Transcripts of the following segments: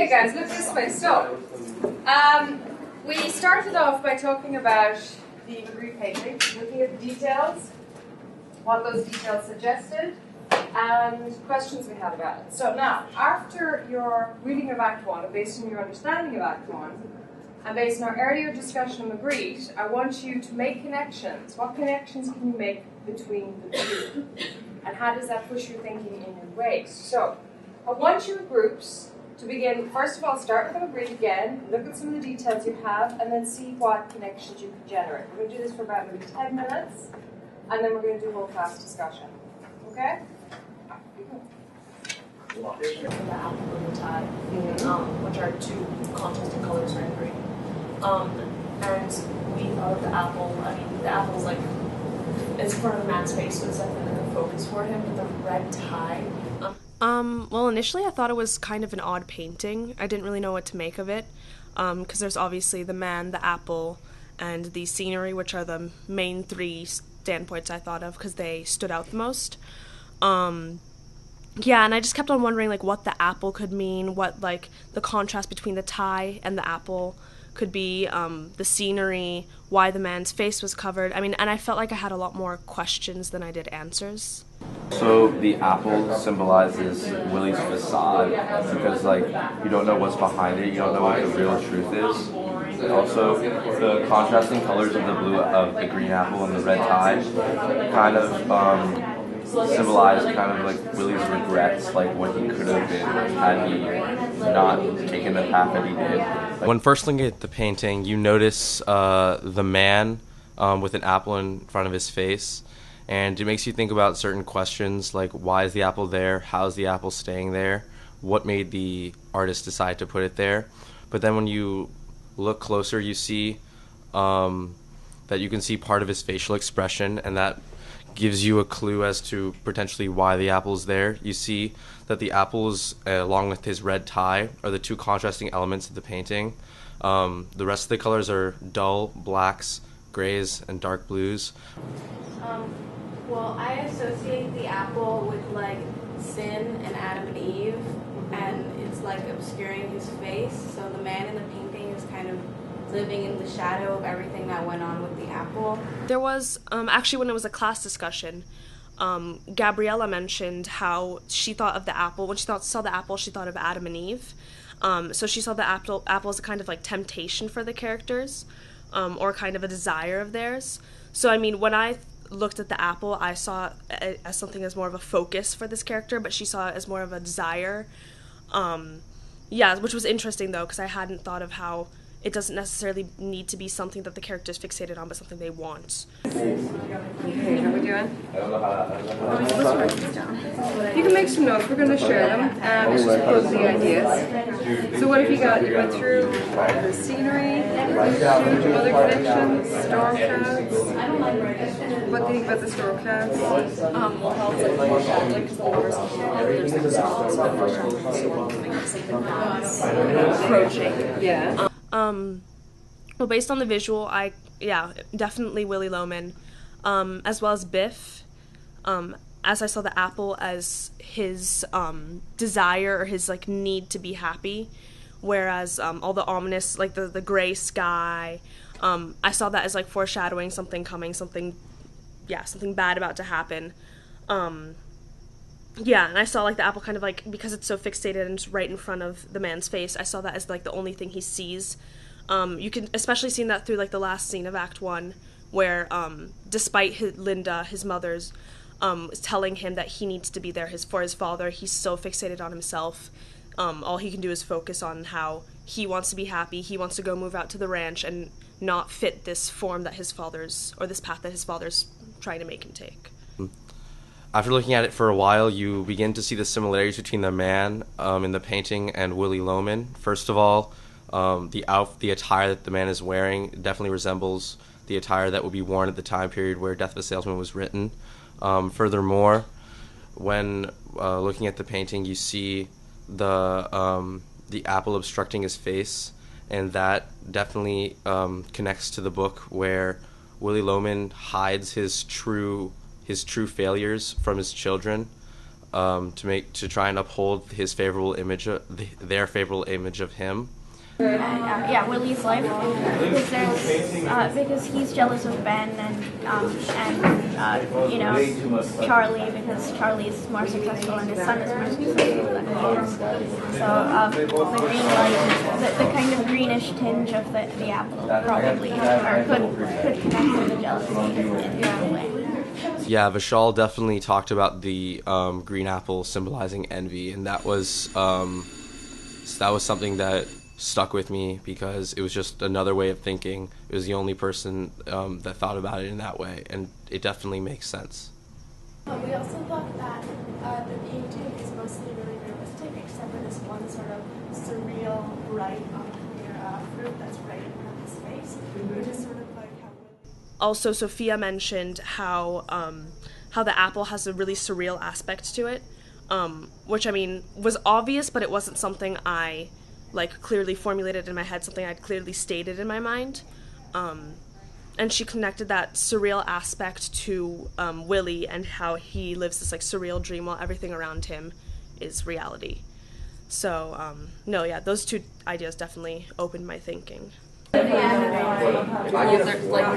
Okay guys, look this way. So, we started off by talking about the Magritte painting, looking at the details, what those details suggested, and questions we had about it. So now, after your reading of Act 1, and based on your understanding of Act 1, and based on our earlier discussion of Magritte, I want you to make connections. What connections can you make between the two? And how does that push your thinking in new ways? So, I want you in groups to begin, first of all, start with Magritte again, look at some of the details you have, and then see what connections you can generate. We're going to do this for about maybe 10 minutes, and then we're going to do a whole class discussion. Okay? The apple and the tie, which are two contrasting colors for Magritte. And we thought of the apple, the apple's like, it's in front of the man's face, so it's definitely like a focus for him, but the red tie. Well, initially I thought it was kind of an odd painting. I didn't really know what to make of it, because there's obviously the man, the apple, and the scenery, which are the main three standpoints I thought of, because they stood out the most. Yeah, and I just kept on wondering, like, what the apple could mean, what, like, the contrast between the tie and the apple could be, the scenery, why the man's face was covered. And I felt like I had a lot more questions than I did answers. So the apple symbolizes Willie's facade because, like, you don't know what's behind it, you don't know what the real truth is. And also, the contrasting colors of the blue, of the green apple and the red tie kind of symbolize kind of like Willie's regrets, like what he could have been had he not taken the path that he did. When first looking at the painting, you notice the man with an apple in front of his face, and it makes you think about certain questions like, why is the apple there? How is the apple staying there? What made the artist decide to put it there? But then when you look closer, you see that you can see part of his facial expression, and that gives you a clue as to potentially why the apple's there. You see that the apples, along with his red tie, are the two contrasting elements of the painting. The rest of the colors are dull blacks, grays, and dark blues. Well, I associate the apple with, like, sin and Adam and Eve, and it's, like, obscuring his face. So the man in the painting is kind of living in the shadow of everything that went on with the apple. There was, actually when it was a class discussion, Gabriella mentioned how she thought of the apple, when she saw the apple, she thought of Adam and Eve. So she saw the apple as a kind of like temptation for the characters, or kind of a desire of theirs. So when I looked at the apple, I saw it as something as more of a focus for this character, but she saw it as more of a desire. Yeah, which was interesting though, because I hadn't thought of how it doesn't necessarily need to be something that the character is fixated on, but something they want. Okay, how are we doing? Let's write this down. You can make some notes, we're going to share them, and let's just pose the ideas. So what have you got? You went through the scenery, other connections, storm clouds. What do you think about the storm clouds? Well, how it's like foreshadowing, because the waters there's like storms, but foreshadowing approaching. Yeah. Well, based on the visual, definitely Willy Loman, as well as Biff, as I saw the apple as his, desire or his, like, need to be happy, whereas, all the ominous, like, the gray sky, I saw that as, like, foreshadowing something coming, something bad about to happen. Yeah, and I saw, like, the apple kind of, like, because it's so fixated and just right in front of the man's face, I saw that as, like, the only thing he sees. You can especially see that through, like, the last scene of Act 1, where, despite Linda, his mother's, telling him that he needs to be there for his father, he's so fixated on himself. All he can do is focus on how he wants to be happy, he wants to go move out to the ranch and not fit this form that this path that his father's trying to make him take. After looking at it for a while, you begin to see the similarities between the man in the painting and Willy Loman. First of all, the attire that the man is wearing definitely resembles the attire that would be worn at the time period where Death of a Salesman was written. Furthermore, when looking at the painting, you see the apple obstructing his face, and that definitely connects to the book where Willy Loman hides his true failures from his children. to try and uphold his favorable image, their favorable image of him. Yeah, Willie's life, because because he's jealous of Ben and you know, Charlie, because Charlie is more successful and his son is more successful than he is. So the green light, the kind of greenish tinge of the apple probably, or could connect to the jealousy in a way. Yeah, Vishal definitely talked about the green apple symbolizing envy, and that was something that stuck with me because it was just another way of thinking. It was the only person that thought about it in that way, and it definitely makes sense. We also thought that the painting is mostly really realistic, except for this one sort of surreal, bright, unclear fruit that's right in front of his face, which is sort of like how. Also, Sophia mentioned how the apple has a really surreal aspect to it, which I mean was obvious, but it wasn't something I clearly formulated in my head, something I'd clearly stated in my mind. And she connected that surreal aspect to Willie and how he lives this surreal dream while everything around him is reality. So no, yeah, those two ideas definitely opened my thinking. The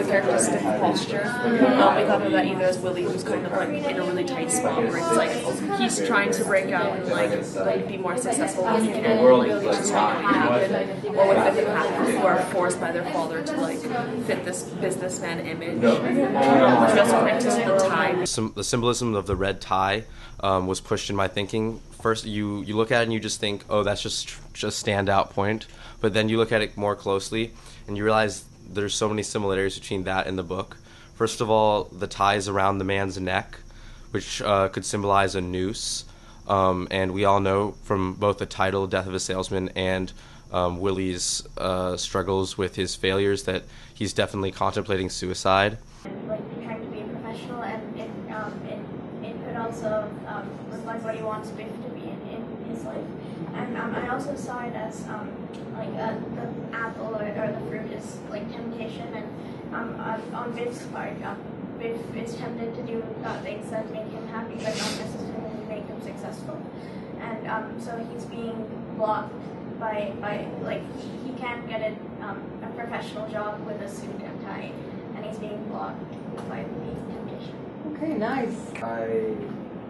characteristic posture. We thought of that either as Willie, who's kind of in a really tight spot where it's he's trying to break out and be more successful than he can. Really just not happen. Or what if it happens who are forced by their father to fit this businessman image. Which also connected to the tie. The symbolism of the red tie was pushed in my thinking. First, you look at it and you just think, oh, that's just standout point. But then you look at it more closely and you realize there's so many similarities between that and the book. First of all, the ties around the man's neck, which could symbolize a noose. And we all know from both the title, Death of a Salesman, and Willie's struggles with his failures that he's definitely contemplating suicide. Trying to be a professional, and it could also reflect what he wants Biff to be in his life. And I also saw it as the apple or the fruit is temptation, and on Biff's part, Biff is tempted to do things that make him happy but not necessarily make him successful. And so he's being blocked by he can't get a professional job with a suit and tie, and he's being blocked by the temptation. Okay, nice.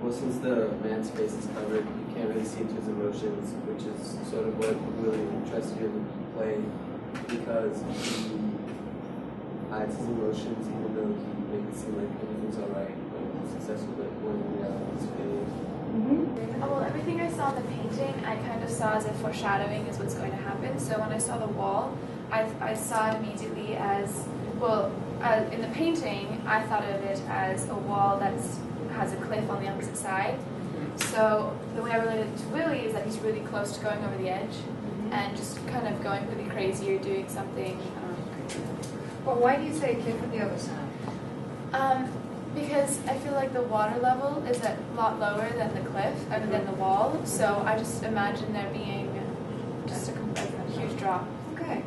Well, since the man's face is covered, you can't really see into his emotions, which is sort of what really tries to do in the play, because he hides his emotions even though he makes it seem like everything's alright, but he's successful at when in reality he's failing. Well, everything I saw in the painting, I kind of saw as a foreshadowing is what's going to happen. So when I saw the wall, I saw it immediately as, in the painting, I thought of it as a wall that has a cliff on the opposite side. So the way I related it to Willie is that he's really close to going over the edge and just kind of going really crazy or doing something crazy. Well, why do you say a cliff on the other side? Because I feel like the water level is a lot lower than the cliff, than the wall. So I just imagine there being just a huge drop. Okay.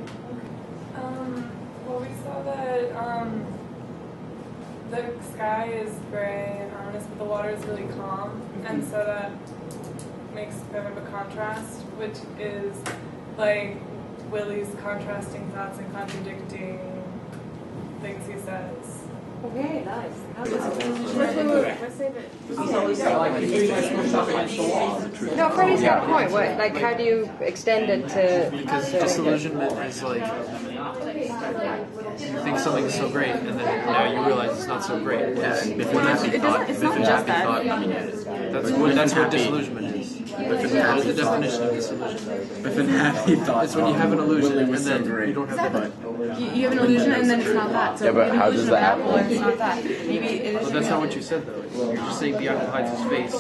Well, we saw that the sky is gray and ominous, but the water is really calm, and so that makes kind of a contrast, which is Willie's contrasting thoughts and contradicting things he says. Okay, nice. No, Freddie's got a point. What? How do you extend it to? Because disillusionment is you think something is so great, and then now you realize it's not so great. It's not just that. That's what disillusionment is. What's the definition of disillusionment? If an happy thought. It's when you have an illusion and then you don't have the You have an illusion and then it's not that. So Yeah, but how does the apple? It's not that. Maybe it is. Well, that's not what you said though. You're just saying the apple hides his face.